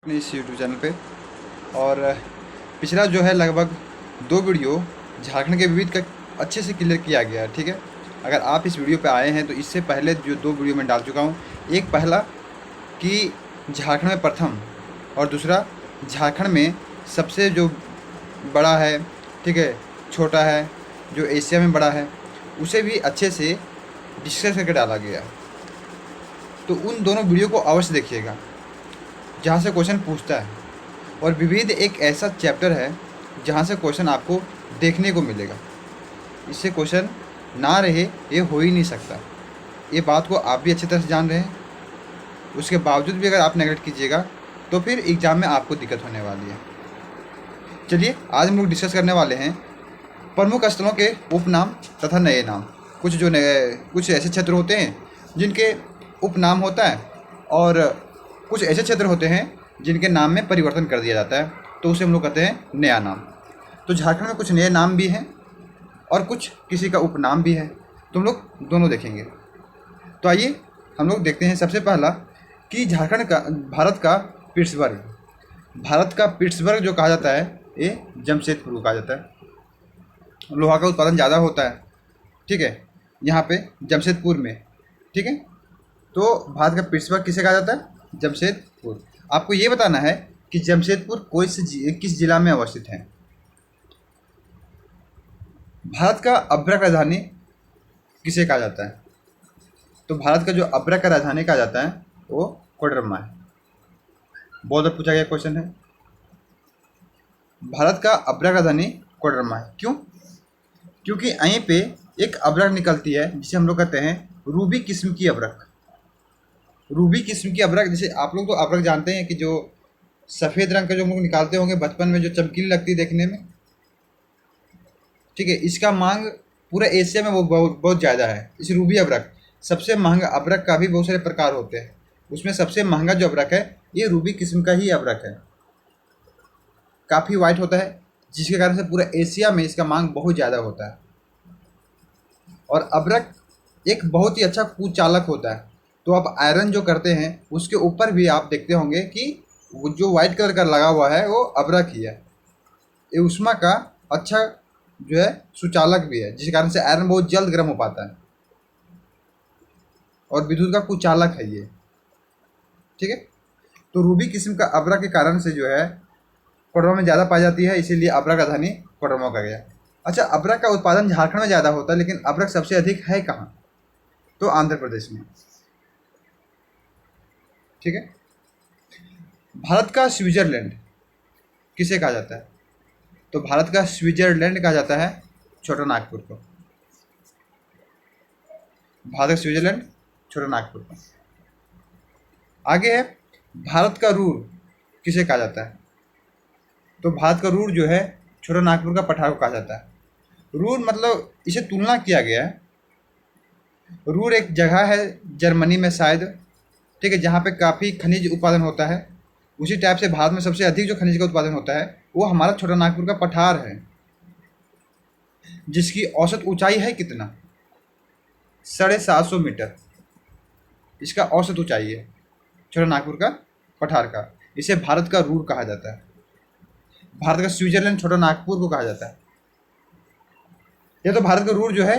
अपने इस YouTube channel पे। और पिछला जो है लगभग 2 वीडियो झारखंड के विविध का अच्छे से क्लियर किया गया है। ठीक है, अगर आप इस वीडियो पे आए हैं तो इससे पहले जो 2 वीडियो मैं डाल चुका हूँ, एक पहला कि झारखंड में प्रथम और दूसरा झारखंड में सबसे जो बड़ा है, ठीक है, छोटा है, जो एशिया में बड़ा है, उसे भी अच्छे से डिस्कस करके डाला गया। तो उन दोनों वीडियो को अवश्य देखिएगा जहाँ से क्वेश्चन पूछता है। और विविध एक ऐसा चैप्टर है जहाँ से क्वेश्चन आपको देखने को मिलेगा। इससे क्वेश्चन ना रहे ये हो ही नहीं सकता। ये बात को आप भी अच्छी तरह से जान रहे हैं, उसके बावजूद भी अगर आप नेगलेक्ट कीजिएगा तो फिर एग्ज़ाम में आपको दिक्कत होने वाली है। चलिए आज हम लोग डिस्कस करने वाले हैं प्रमुख स्थलों के उपनाम तथा नए नाम। कुछ ऐसे क्षेत्र होते हैं जिनके उपनाम होता है और कुछ ऐसे क्षेत्र होते हैं जिनके नाम में परिवर्तन कर दिया जाता है, तो उसे हम लोग कहते हैं नया नाम। तो झारखंड में कुछ नए नाम भी हैं और कुछ किसी का उपनाम भी है, तो हम लोग दोनों देखेंगे। तो आइए हम लोग देखते हैं सबसे पहला कि झारखंड का भारत का पिट्सबर्ग जो कहा जाता है, ये जमशेदपुर को कहा जाता है। लोहा का उत्पादन ज़्यादा होता है, ठीक है, यहाँ पे जमशेदपुर में। ठीक है, तो भारत का पिट्सबर्ग किसे कहा जाता है? जमशेदपुर। आपको ये बताना है कि जमशेदपुर किस जिला में अवस्थित है। भारत का अभ्रक राजधानी किसे कहा जाता है? तो भारत का जो अभ्रक राजधानी कहा जाता है वो कोडरमा है। बहुत बार पूछा गया क्वेश्चन है। भारत का अभ्रक राजधानी कोडरमा है। क्यों? क्योंकि यहीं पे एक अभ्रक निकलती है जिसे हम लोग कहते हैं रूबी किस्म की अभ्रक। रूबी किस्म की अभ्रक, जैसे आप लोग तो अभ्रक जानते हैं कि जो सफ़ेद रंग का जो हम लोग निकालते होंगे बचपन में, जो चमकीली लगती है देखने में, ठीक है, इसका मांग पूरे एशिया में वो बहुत ज़्यादा है। इस रूबी अभ्रक, सबसे महंगा अभ्रक का भी बहुत सारे प्रकार होते हैं, उसमें सबसे महंगा जो अभ्रक है ये रूबी किस्म का ही अभ्रक है। काफ़ी वाइट होता है जिसके कारण से पूरे एशिया में इसका मांग बहुत ज़्यादा होता है। और अभ्रक एक बहुत ही अच्छा कुचालक होता है। तो आप आयरन जो करते हैं उसके ऊपर भी आप देखते होंगे कि वो जो वाइट कलर का लगा हुआ है वो अभ्रक ही है। ये ऊष्मा का अच्छा जो है सुचालक भी है, जिस कारण से आयरन बहुत जल्द गर्म हो पाता है। और विद्युत का कुचालक है ये। ठीक है, तो रूबी किस्म का अभ्रक के कारण से जो है कोडरमा में ज़्यादा पाई जाती है, इसीलिए अभ्रक राजधानी कोडरमा का गया। अच्छा, अभ्रक का उत्पादन झारखंड में ज़्यादा होता है, लेकिन अभ्रक सबसे अधिक है कहाँ? तो आंध्र प्रदेश में। ठीक है, भारत का स्विट्जरलैंड किसे कहा जाता है? तो भारत का स्विट्जरलैंड कहा जाता है छोटा नागपुर को। भारत का स्विट्जरलैंड छोटा नागपुर को। आगे है भारत का रूर किसे कहा जाता है? तो भारत का रूर जो है छोटा नागपुर का पठार को कहा जाता है। रूर मतलब इसे तुलना किया गया है। रूर एक जगह है जर्मनी में शायद, ठीक है, जहाँ पे काफ़ी खनिज उत्पादन होता है। उसी टाइप से भारत में सबसे अधिक जो खनिज का उत्पादन होता है वो हमारा छोटा नागपुर का पठार है, जिसकी औसत ऊंचाई है कितना? 750 मीटर इसका औसत ऊंचाई है छोटा नागपुर का पठार का। इसे भारत का रूर कहा जाता है। भारत का स्विट्जरलैंड छोटा नागपुर को कहा जाता है। या तो भारत का रूर जो है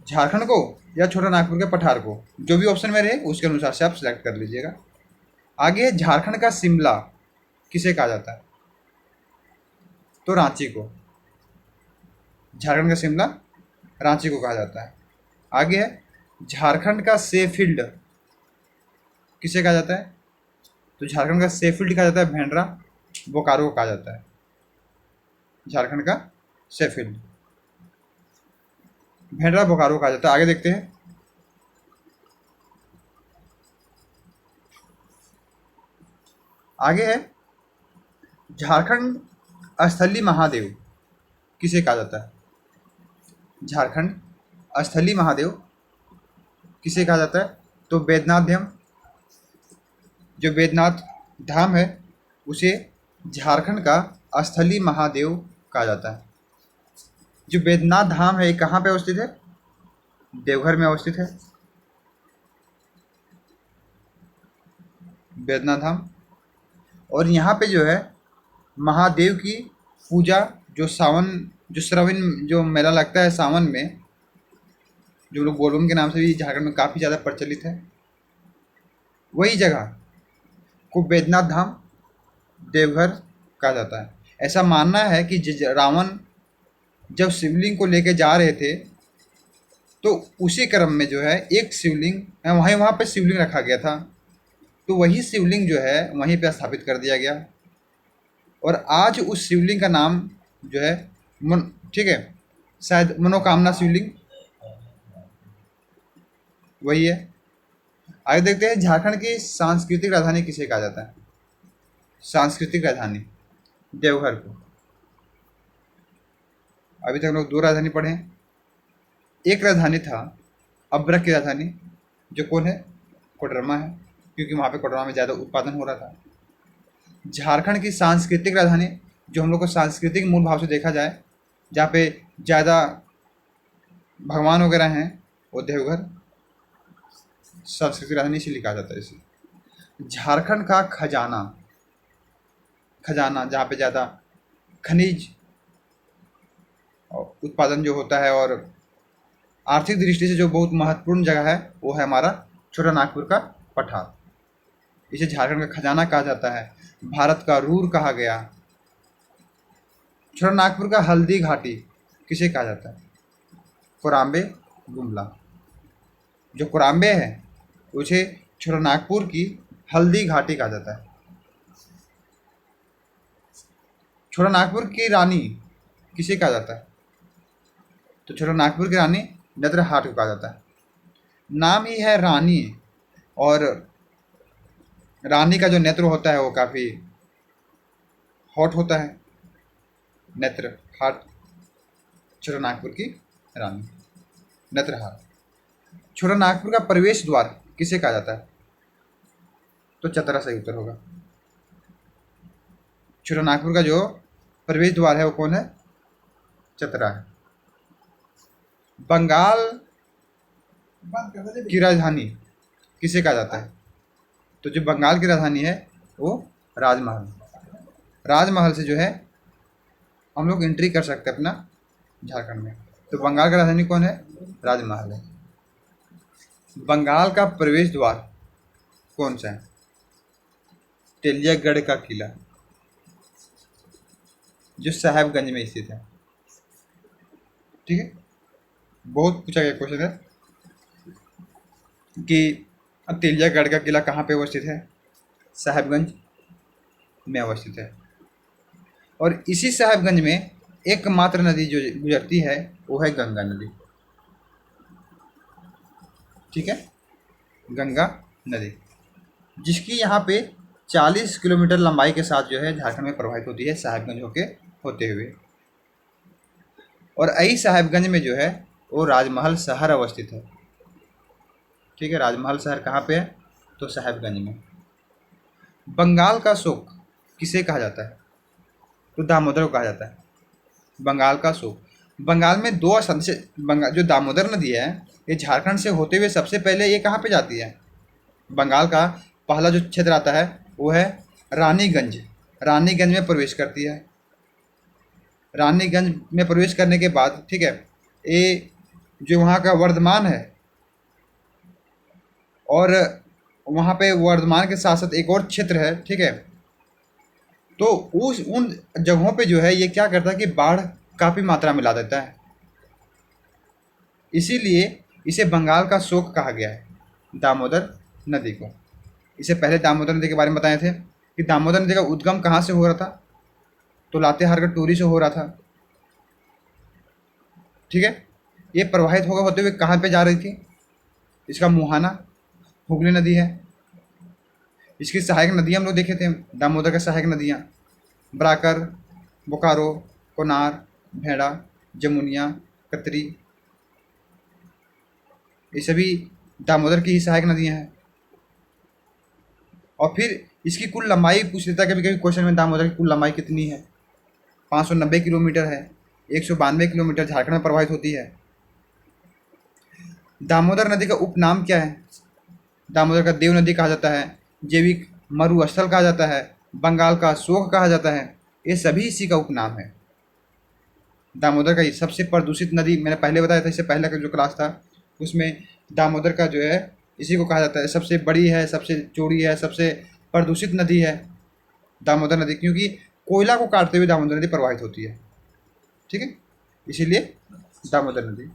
झारखंड को या छोटा नागपुर के पठार को, जो भी ऑप्शन में रहे उसके अनुसार से आप सिलेक्ट कर लीजिएगा। आगे झारखंड का शिमला किसे कहा जाता है? तो रांची को। झारखंड का शिमला रांची को कहा जाता है। आगे है झारखंड का शेफील्ड किसे कहा जाता है? तो झारखंड का शेफील्ड कहा जाता है भेंडरा बोकारो को कहा जाता है। झारखंड का शेफील्ड भेंडरा बोकारो कहा जाता है। आगे देखते हैं। आगे है झारखंड स्थलीय महादेव किसे कहा जाता है? झारखंड स्थलीय महादेव किसे कहा जाता है? तो बैद्यनाथ धाम, जो बैद्यनाथ धाम है उसे झारखंड का स्थलीय महादेव कहा जाता है। जो बैद्यनाथ धाम है ये कहाँ पे अवस्थित है? देवघर में अवस्थित है बैद्यनाथ धाम। और यहाँ पे जो है महादेव की पूजा, जो श्रावण जो मेला लगता है सावन में, जो लोग बोलबम के नाम से भी झारखंड में काफ़ी ज़्यादा प्रचलित है, वही जगह को बैद्यनाथ धाम देवघर कहा जाता है। ऐसा मानना है कि रावण जब शिवलिंग को लेके जा रहे थे तो उसी क्रम में जो है एक शिवलिंग वहाँ पे शिवलिंग रखा गया था, तो वही शिवलिंग जो है वहीं पे स्थापित कर दिया गया। और आज उस शिवलिंग का नाम जो है ठीक है, शायद मनोकामना शिवलिंग वही है। आगे देखते हैं झारखंड की सांस्कृतिक राजधानी किसे कहा जाता है। सांस्कृतिक राजधानी देवघर को। अभी तक हम लोग दो राजधानी पढ़े हैं। एक राजधानी था अब्रक की राजधानी, जो कौन है, कोडरमा है, क्योंकि वहाँ पे कोडरमा में ज़्यादा उत्पादन हो रहा था। झारखंड की सांस्कृतिक राजधानी, जो हम लोग को सांस्कृतिक मूल भाव से देखा जाए, जहाँ पे ज़्यादा भगवान वगैरह हैं, वो देवघर सांस्कृतिक राजधानी इसीलिए कहा जाता है इसे। झारखंड का खजाना जहाँ पे ज़्यादा खनिज उत्पादन जो होता है और आर्थिक दृष्टि से जो बहुत महत्वपूर्ण जगह है, वो है हमारा छोटा नागपुर का पठार। इसे झारखंड का खजाना कहा जाता है, भारत का रूर कहा गया। छोटा नागपुर का हल्दी घाटी किसे कहा जाता है, कोराम्बे गुमला। जो कोराम्बे है उसे छोटा नागपुर की हल्दी घाटी कहा जाता है। छोटा नागपुर की रानी किसे कहा जाता है, तो छोटा नागपुर की रानी नेत्रहाट को कहा जाता है। नाम ही है रानी, और रानी का जो नेत्र होता है वो काफ़ी हॉट होता है। नेत्रहाट छोटा नागपुर की रानी नेत्रहाट। छोटा नागपुर का प्रवेश द्वार किसे कहा जाता है, तो चतरा सही उत्तर होगा। छोटा नागपुर का जो प्रवेश द्वार है वो कौन है, चतरा है। बंगाल की राजधानी किसे कहा जाता है, तो जो बंगाल की राजधानी है वो राजमहल। राजमहल से जो है हम लोग एंट्री कर सकते हैं अपना झारखंड में। तो बंगाल का राजधानी कौन है, राजमहल है। बंगाल का प्रवेश द्वार कौन सा है, तेलियागढ़ का किला, जो साहेबगंज में स्थित है। ठीक है, बहुत पूछा गया क्वेश्चन है कि तेलियागढ़ का किला कहाँ पे अवस्थित है, साहेबगंज में अवस्थित है। और इसी साहेबगंज में एकमात्र नदी जो गुजरती है वो है गंगा नदी। ठीक है, गंगा नदी, जिसकी यहाँ पे 40 किलोमीटर लंबाई के साथ जो है झारखंड में प्रवाहित होती है साहेबगंज होते हुए। और यही साहेबगंज में जो है वो राजमहल शहर अवस्थित है। ठीक है, राजमहल शहर कहाँ पे है, तो साहेबगंज में। बंगाल का शोक किसे कहा जाता है, तो दामोदर को कहा जाता है। बंगाल का शोक, बंगाल में दो स्थान से जो दामोदर नदी है ये झारखंड से होते हुए सबसे पहले ये कहाँ पे जाती है, बंगाल का पहला जो क्षेत्र आता है वो है रानीगंज। रानीगंज में प्रवेश करती है। रानीगंज में प्रवेश करने के बाद, ठीक है, ये जो वहाँ का वर्धमान है, और वहाँ पे वर्धमान के साथ साथ एक और क्षेत्र है, ठीक है, तो उन जगहों पे जो है ये क्या करता है कि बाढ़ काफ़ी मात्रा में ला देता है। इसीलिए इसे बंगाल का शोक कहा गया है, दामोदर नदी को। इसे पहले दामोदर नदी के बारे में बताए थे कि दामोदर नदी का उद्गम कहाँ से हो रहा था, तो लातेहार का टोरी से हो रहा था। ठीक है, ये प्रवाहित होते हुए कहाँ पे जा रही थी, इसका मुहाना हुगली नदी है। इसकी सहायक नदियाँ हम लोग देखे थे, दामोदर का सहायक नदियाँ बराकर, बोकारो, कोनार, भेड़ा, जमुनिया, कतरी, ये सभी दामोदर की ही सहायक नदियाँ हैं। और फिर इसकी कुल लंबाई पूछ लेता है कभी कभी क्वेश्चन में, दामोदर की कुल लंबाई कितनी है, 590 किलोमीटर है। 192 किलोमीटर झारखंड में प्रवाहित होती है। दामोदर नदी का उपनाम क्या है, दामोदर का देव नदी कहा जाता है, जैविक मरुस्थल कहा जाता है, बंगाल का शोक कहा जाता है, ये सभी इसी का उपनाम है। दामोदर का ये सबसे प्रदूषित नदी, मैंने पहले बताया था, इससे पहले का जो क्लास था उसमें दामोदर का जो है इसी को कहा जाता है, सबसे बड़ी है, सबसे चौड़ी है, सबसे प्रदूषित नदी है दामोदर नदी, क्योंकि कोयला को काटते हुए दामोदर नदी प्रवाहित होती है। ठीक है, इसीलिए दामोदर नदी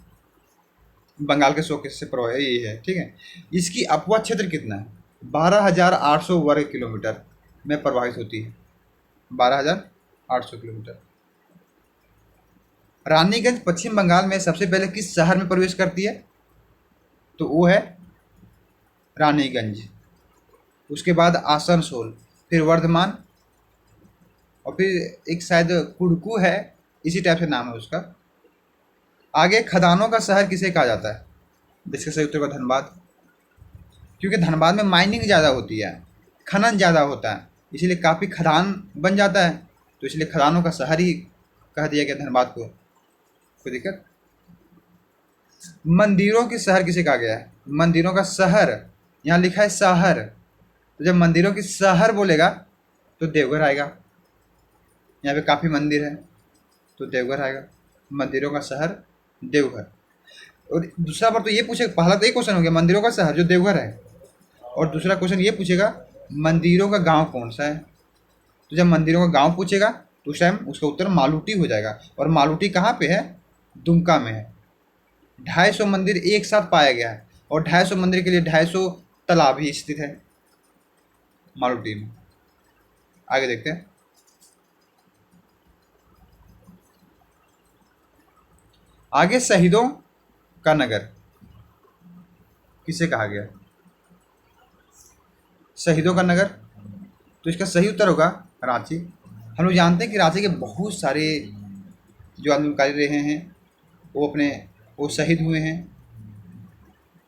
बंगाल के शोक से प्रवाहित ये है। ठीक है, इसकी अपवाद क्षेत्र कितना है? 12,800 वर्ग किलोमीटर में प्रवाहित होती है, 12,800 किलोमीटर। रानीगंज पश्चिम बंगाल में सबसे पहले किस शहर में प्रवेश करती है? तो वो है रानीगंज, उसके बाद आसनसोल, फिर वर्धमान, और फिर एक शायद कुड़कू है, इसी टाइप से नाम है उसका। आगे खदानों का शहर किसे कहा जाता है? जिसका सही उत्तर होगा धनबाद, क्योंकि धनबाद में माइनिंग ज़्यादा होती है, खनन ज़्यादा होता है, इसीलिए काफ़ी खदान बन जाता है, तो इसलिए खदानों का शहर ही कह दिया गया धनबाद को। कोई दिक्कत? मंदिरों के शहर किसे कहा गया है? मंदिरों का शहर, यहाँ लिखा है शहर, तो जब मंदिरों की शहर बोलेगा तो देवघर आएगा, यहाँ पे काफ़ी मंदिर है तो देवघर आएगा, मंदिरों का शहर देवघर। और दूसरा बार तो ये पूछेगा, पहला तो एक क्वेश्चन हो गया मंदिरों का शहर जो देवघर है, और दूसरा क्वेश्चन ये पूछेगा मंदिरों का गांव कौन सा है। तो जब मंदिरों का गांव पूछेगा तो उस टाइम उसका उत्तर मालूटी हो जाएगा, और मालूटी कहाँ पे है? दुमका में है। 250 मंदिर एक साथ पाया गया है, और 250 मंदिर के लिए 250 तालाब भी स्थित है मालूटी में। आगे देखते हैं। आगे शहीदों का नगर किसे कहा गया? शहीदों का नगर, तो इसका सही उत्तर होगा रांची। हम लोग जानते हैं कि रांची के बहुत सारे जो आंदोलनकारी रहे हैं वो शहीद हुए हैं,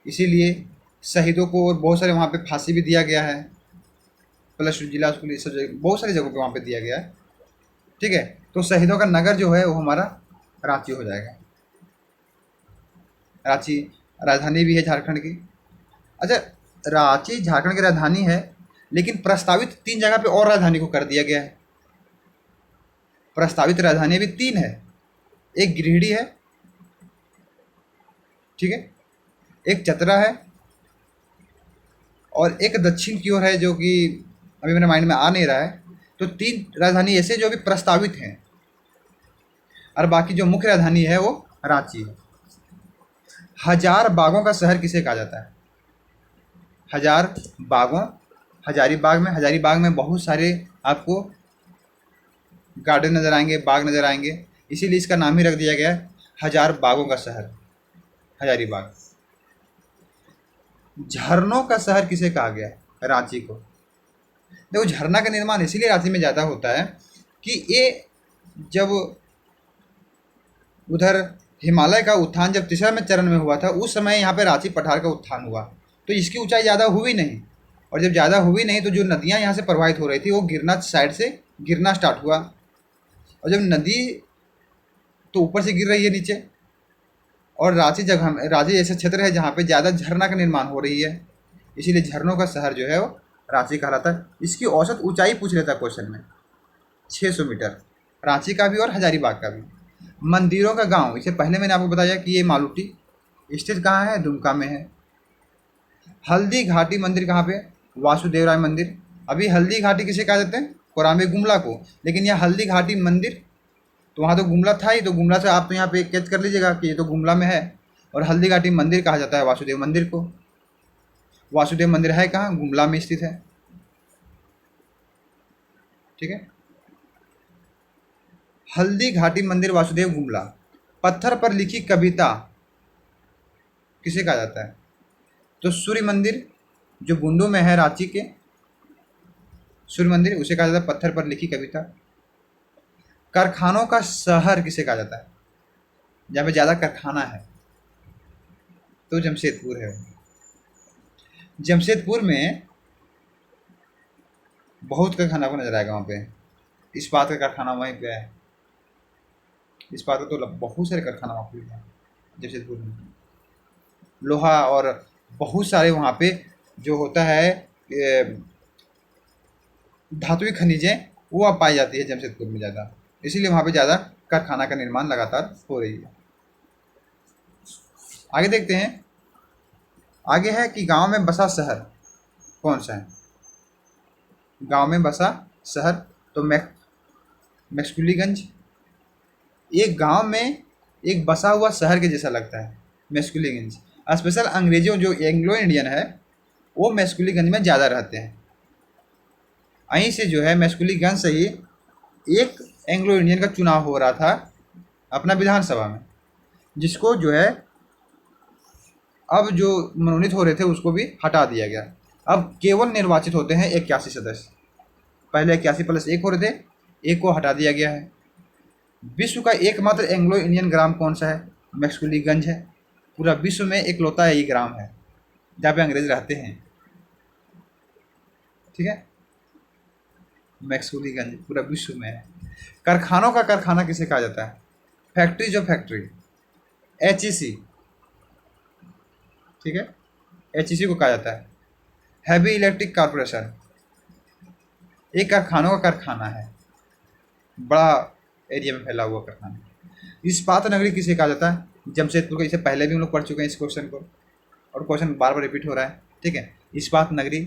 इसीलिए शहीदों को, और बहुत सारे वहाँ पे फांसी भी दिया गया है, प्लस जिला स्कूल, ये सब जगह, बहुत सारी जगहों पे वहाँ पे दिया गया है। ठीक है, तो शहीदों का नगर जो है वो हमारा रांची हो जाएगा। रांची राजधानी भी है झारखंड की। अच्छा, रांची झारखंड की राजधानी है, लेकिन प्रस्तावित 3 जगह पे और राजधानी को कर दिया गया है। प्रस्तावित राजधानी अभी 3 है, एक गिरिडीह है, ठीक है, एक चतरा है, और एक दक्षिण की ओर है, जो कि अभी मेरे माइंड में आ नहीं रहा है। तो 3 राजधानी ऐसे जो अभी प्रस्तावित हैं, और बाकी जो मुख्य राजधानी है वो रांची है। हजार बागों का शहर किसे कहा जाता है? हजार बागों, हजारीबाग में बहुत सारे आपको गार्डन नज़र आएंगे, बाग नज़र आएंगे, इसीलिए इसका नाम ही रख दिया गया है हजार बागों का शहर, हजारीबाग। झरनों का शहर किसे कहा गया है? रांची को। देखो, झरना का निर्माण इसीलिए रांची में ज़्यादा होता है कि ये जब उधर हिमालय का उत्थान जब तीसरा में चरण में हुआ था, उस समय यहाँ पे रांची पठार का उत्थान हुआ, तो इसकी ऊंचाई ज़्यादा हुई नहीं, और जब ज़्यादा हुई नहीं तो जो नदियाँ यहाँ से प्रवाहित हो रही थी वो गिरना, साइड से गिरना स्टार्ट हुआ, और जब नदी तो ऊपर से गिर रही है नीचे, और रांची ऐसा क्षेत्र है जहाँ पे ज़्यादा झरना का निर्माण हो रही है, इसीलिए झरनों का शहर जो है वो रांची कहलाता है। इसकी औसत ऊंचाई पूछ लेता है क्वेश्चन में, 600 मीटर, रांची का भी और हजारीबाग का भी। मंदिरों का गांव, इसे पहले मैंने आपको बताया कि ये मालूटी स्थित कहाँ है? दुमका में है। हल्दी घाटी मंदिर कहाँ पे? वासुदेव राय मंदिर। अभी हल्दी घाटी किसे कहा जाते हैं? कोराम्बे गुमला को, लेकिन यह हल्दी घाटी मंदिर, तो वहाँ तो गुमला था ही, तो गुमला से आप तो यहाँ पे कैच कर लीजिएगा कि ये तो गुमला में है, और हल्दी घाटी मंदिर कहा जाता है वासुदेव मंदिर को। वासुदेव मंदिर है कहाँ? गुमला में स्थित है। ठीक है, हल्दी घाटी मंदिर वासुदेव गुमला। पत्थर पर लिखी कविता किसे कहा जाता है? तो सूर्य मंदिर जो बुंडू में है रांची के, सूर्य मंदिर, उसे कहा जाता है पत्थर पर लिखी कविता। कारखानों का शहर किसे कहा जाता है? जहाँ पे ज़्यादा कारखाना है तो जमशेदपुर है। जमशेदपुर में बहुत कारखाना को नजर आएगा, वहाँ पे इस्पात का कारखाना वहीं पे है, इस्पात का तो बहुत सारे कारखाना वहाँ पे है जमशेदपुर में, लोहा, और बहुत सारे वहाँ पे जो होता है धातुई खनिजें वो अब पाई जाती है जमशेदपुर में ज़्यादा, इसीलिए वहाँ पे ज़्यादा कारखाना का निर्माण लगातार हो रही है। आगे देखते हैं। आगे है कि गांव में बसा शहर कौन सा है। गांव में बसा शहर तो मैक्सकुलीगंज। एक गांव में एक बसा हुआ शहर के जैसा लगता है, मैक्सकुलीगंज। स्पेशल अंग्रेजों जो एंग्लो इंडियन है वो मैक्सकुलीगंज में ज़्यादा रहते हैं। वहीं से जो है मैक्सकुलीगंज से ही एक एंग्लो इंडियन का चुनाव हो रहा था अपना विधानसभा में, जिसको जो है अब जो मनोनीत हो रहे थे उसको भी हटा दिया गया। अब केवल निर्वाचित होते हैं 81 सदस्य। पहले 81+1 हो रहे थे, एक को हटा दिया गया है। विश्व का एकमात्र एंग्लो इंडियन ग्राम कौन सा है। मैक्सकुलीगंज है। पूरा विश्व में एकलौता यही ग्राम है जहाँ पे अंग्रेज रहते हैं। ठीक है, मैक्सकुलीगंज पूरा विश्व में है। कारखानों का कारखाना किसे कहा जाता है। Factories of factory, HEC। ठीक है, HEC को कहा जाता है। हैवी इलेक्ट्रिक कॉरपोरेशन एक कारखानों का कारखाना है, बड़ा एरिया में फैला हुआ कारखाना। इस्पात नगरी किसे कहा जाता है। जमशेदपुर को, इससे पहले भी हम लोग पढ़ चुके हैं इस क्वेश्चन को, और क्वेश्चन बार बार रिपीट हो रहा है। ठीक है, इस्पात नगरी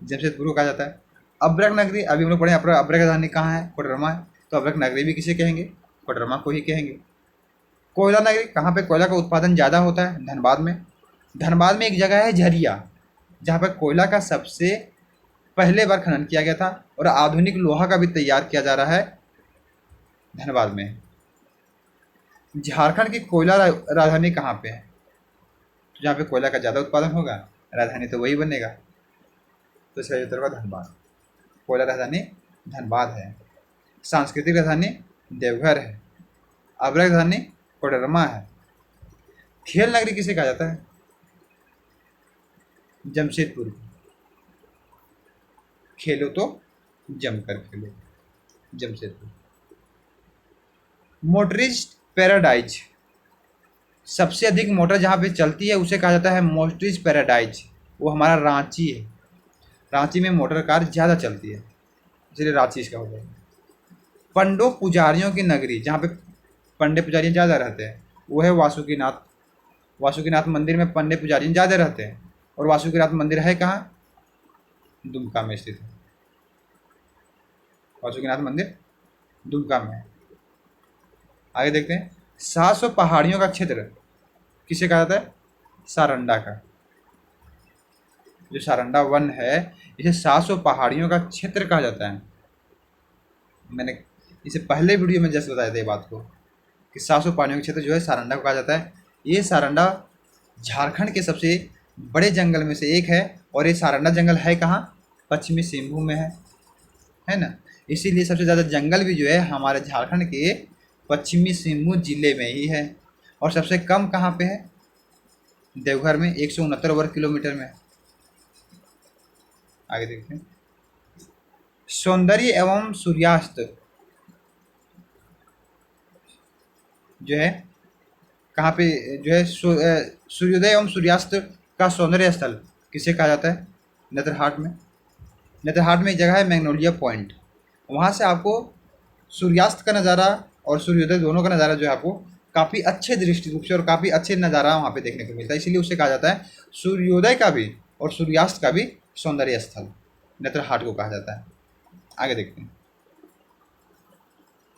जमशेदपुर को कहा जाता है। अब्रक नगरी अभी हम लोग पढ़े, अब्रक राजधानी कहाँ है, कोडरमा है, तो अब्रक नगरी भी किसे कहेंगे, कोडरमा को ही कहेंगे। कोयला नगरी कहाँ पे कोयला का उत्पादन ज़्यादा होता है, धनबाद में। धनबाद में एक जगह है झरिया, जहाँ पर कोयला का सबसे पहले बार खनन किया गया था, और आधुनिक लोहा का भी तैयार किया जा रहा है धनबाद में। झारखंड की कोयला राजधानी कहाँ पे है, तो जहाँ पे कोयला का ज़्यादा उत्पादन होगा राजधानी तो वही बनेगा, तो इसका उत्तर होगा धनबाद। कोयला राजधानी धनबाद है। सांस्कृतिक राजधानी देवघर है। अब्रक राजधानी कोडरमा है। खेल नगरी किसे कहा जाता है, जमशेदपुर। खेलो तो जमकर खेलो, जमशेदपुर। मोटरिस्ट पैराडाइज, सबसे अधिक मोटर जहाँ पे चलती है उसे कहा जाता है मोटरिस्ट पैराडाइज, वो हमारा रांची है। रांची में मोटर कार ज़्यादा चलती है, इसलिए रांची इसका हो गया। पंडो पुजारियों की नगरी, जहाँ पे पंडे पुजारी ज़्यादा रहते हैं, वो है वासुकीनाथ। वासुकीनाथ मंदिर में पंडे पुजारी ज़्यादा रहते हैं, और वासुकीनाथ मंदिर है कहाँ, दुमका में स्थित है। वासुकीनाथ मंदिर दुमका में है। आगे देखते हैं। 700 पहाड़ियों का क्षेत्र किसे कहा जाता है, सारंडा का। जो सारंडा वन है इसे 700 पहाड़ियों का क्षेत्र कहा जाता है। मैंने इसे पहले वीडियो में जस्ट बताया था ये बात को कि 700 पहाड़ियों का क्षेत्र जो है सारंडा को कहा जाता है। ये सारंडा झारखंड के सबसे बड़े जंगल में से एक है, और ये सारंडा जंगल है कहाँ, पश्चिमी सिंहभूम में है ना। इसीलिए सबसे ज़्यादा जंगल भी जो है हमारे झारखंड के पश्चिमी सिंहभूम जिले में ही है, और सबसे कम कहाँ पे है, देवघर में 169 वर्ग किलोमीटर में। आगे देखते हैं। सौंदर्य एवं सूर्यास्त जो है कहाँ पे जो है, सूर्योदय एवं सूर्यास्त का सौंदर्य स्थल किसे कहा जाता है, नेत्रहाट में। नेत्रहाट में एक जगह है मैग्नोलिया पॉइंट, वहाँ से आपको सूर्यास्त का नज़ारा और सूर्योदय दोनों का नज़ारा जो है आपको काफ़ी अच्छे दृष्टि रूप से और काफ़ी अच्छे नज़ारा वहाँ पे देखने को मिलता है, इसीलिए उसे कहा जाता है सूर्योदय का भी और सूर्यास्त का भी सौंदर्य स्थल, नेत्रहाट को कहा जाता है। आगे देखते हैं।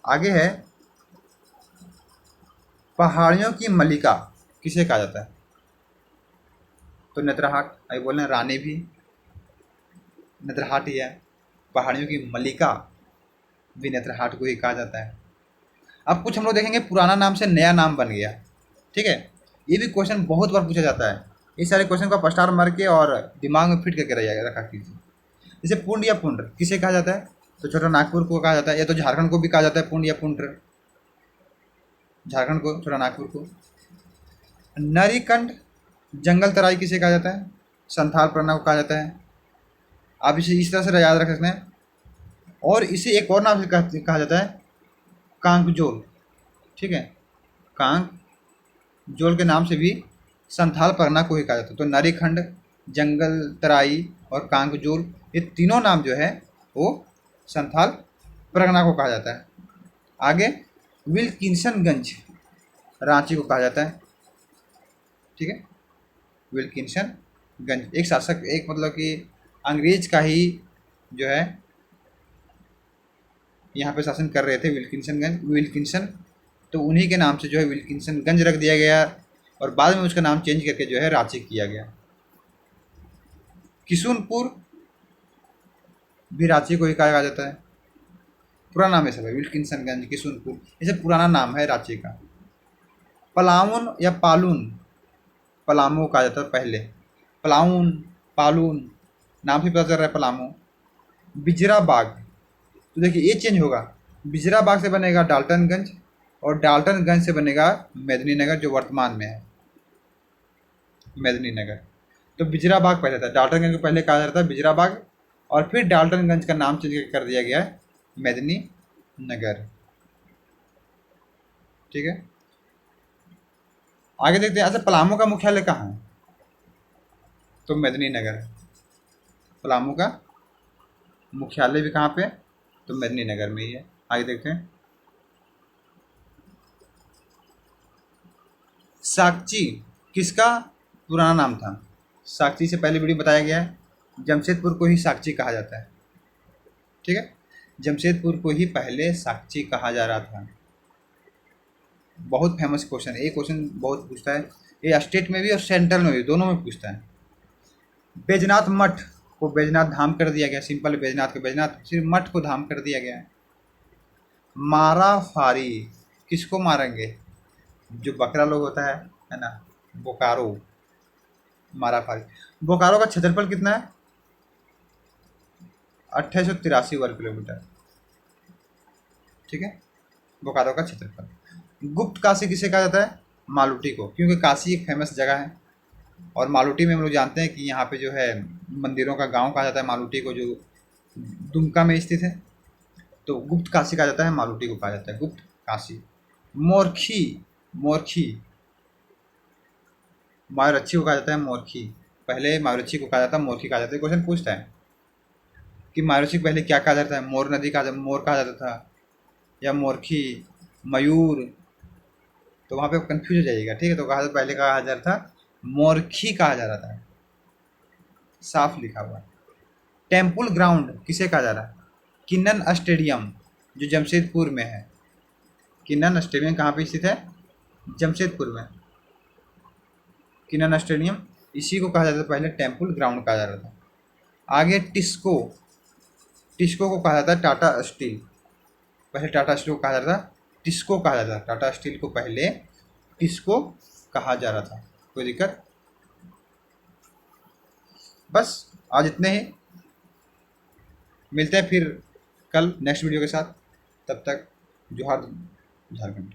आगे है पहाड़ियों की मलिका किसे कहा जाता है, तो नेत्रहाट। अभी बोल रहे हैं रानी भी नेत्रहाट ही है, पहाड़ियों की मलिका भी नेत्रहाट को ही कहा जाता है। अब कुछ हम लोग देखेंगे पुराना नाम से नया नाम बन गया। ठीक है, ये भी क्वेश्चन बहुत बार पूछा जाता है। इस सारे क्वेश्चन को आप स्टार मार के और दिमाग में फिट करके रखा कीजिए। जैसे पुंड या पुंड्र किसे कहा जाता है, तो छोटा नागपुर को कहा जाता है, या तो झारखंड को भी कहा जाता है पुंड या पुंड्र, झारखंड को, छोटा नागपुर को। नरीकंठ जंगल तराई किसे कहा जाता है, संथाल परगना को कहा जाता है। आप इसे इस तरह से याद रख सकते हैं। और इसे एक और नाम से कहा जाता है कांकजोल। ठीक है, कांकजोल के नाम से भी संथाल परगना को ही कहा जाता है। तो नरीखंड, जंगल तराई और कांकजोल, ये तीनों नाम जो है वो संथाल परगना को कहा जाता है। आगे विल्किंसनगंज रांची को कहा जाता है, ठीक है। विल्किंसनगंज एक शासक, एक मतलब कि अंग्रेज का ही जो है यहाँ पे शासन कर रहे थे, विल्किंसन, तो उन्हीं के नाम से जो है विल्किंसनगंज रख दिया गया और बाद में उसका नाम चेंज करके जो है रांची किया गया। किशुनपुर भी रांची को ही कहा जाता है, पुराना नाम है सब, विल्किंसनगंज, किशुनपुर, ये सब पुराना नाम है रांची का। पलाउन या पालून, पलामू कहा जाता है पहले, पलाउन, पालून, नाम से पता चल रहा है पलामू। बिजरा बाग, तो देखिए ये चेंज होगा, बिजरा बाग से बनेगा डाल्टनगंज और डाल्टनगंज से बनेगा मेदिनीनगर जो वर्तमान में है मेदिनीनगर। तो बिजरा बाग पहले था, डाल्टनगंज को पहले कहा जाता था बिजरा बाग और फिर डाल्टनगंज का नाम चेंज कर दिया गया है मेदिनीनगर, ठीक है। आगे देखते हैं, अच्छा पलामू का मुख्यालय कहाँ है, तो मेदिनीनगर। पलामू का मुख्यालय भी कहाँ पे, तो मेदिनीनगर में ही है। आगे देखते हैं, साकची किसका पुराना नाम था, साकची से पहले वीडियो बताया गया है, जमशेदपुर को ही साकची कहा जाता है, ठीक है। जमशेदपुर को ही पहले साकची कहा जा रहा था। बहुत फेमस क्वेश्चन है ये, क्वेश्चन बहुत पूछता है ये, स्टेट में भी और सेंट्रल में भी, दोनों में पूछता है। बैजनाथ मठ को बैजनाथ धाम कर दिया गया, सिंपल बैजनाथ को बैजनाथ, सिर्फ मठ को धाम कर दिया गया है। माराफारी किसको मारेंगे, जो बकरा लोग होता है ना, बोकारो, माराफारी। बोकारो का क्षेत्रफल कितना है, 2883 वर्ग किलोमीटर, ठीक है, बोकारो का क्षेत्रफल। गुप्त काशी किसे कहा जाता है, मालूटी को, क्योंकि काशी एक फेमस जगह है और मालूटी में हम लोग जानते हैं कि यहाँ पे जो है मंदिरों का गांव कहा जाता है मालूटी को, जो दुमका में स्थित है। तो गुप्त काशी कहा जाता है, मालूटी को कहा जाता है गुप्त काशी। मोरखी, मोरखी, मायूरक्षी को कहा जाता है मोरखी, पहले मायूरक्षी को कहा जाता है, मोरखी कहा जाता है। क्वेश्चन पूछता है कि मायूरक्षी पहले क्या कहा जाता है, मोर नदी का मोर कहा जाता था या मोरखी, मयूर, तो वहाँ पे कंफ्यूज हो जाइएगा, ठीक है। तो कहा पहले कहा जा रहा था मोरखी कहा जा रहा था, साफ लिखा हुआ। टेम्पल ग्राउंड किसे कहा जा रहा है, किन्नन स्टेडियम जो जमशेदपुर में है, किन्नन स्टेडियम कहाँ पे स्थित है, जमशेदपुर में, किन्नन स्टेडियम, इसी को कहा जाता था पहले टेम्पल ग्राउंड कहा जा रहा था। आगे टिस्को, टिस्को को कहा जाता है टाटा स्टील, पहले टाटा स्टील को कहा जा रहा था, टिस्को कहा जाता था, टाटा स्टील को पहले टिस्को कहा जा रहा था। कोई दिक्कत, बस आज इतने ही, मिलते हैं फिर कल नेक्स्ट वीडियो के साथ, तब तक जोहार झारखंड।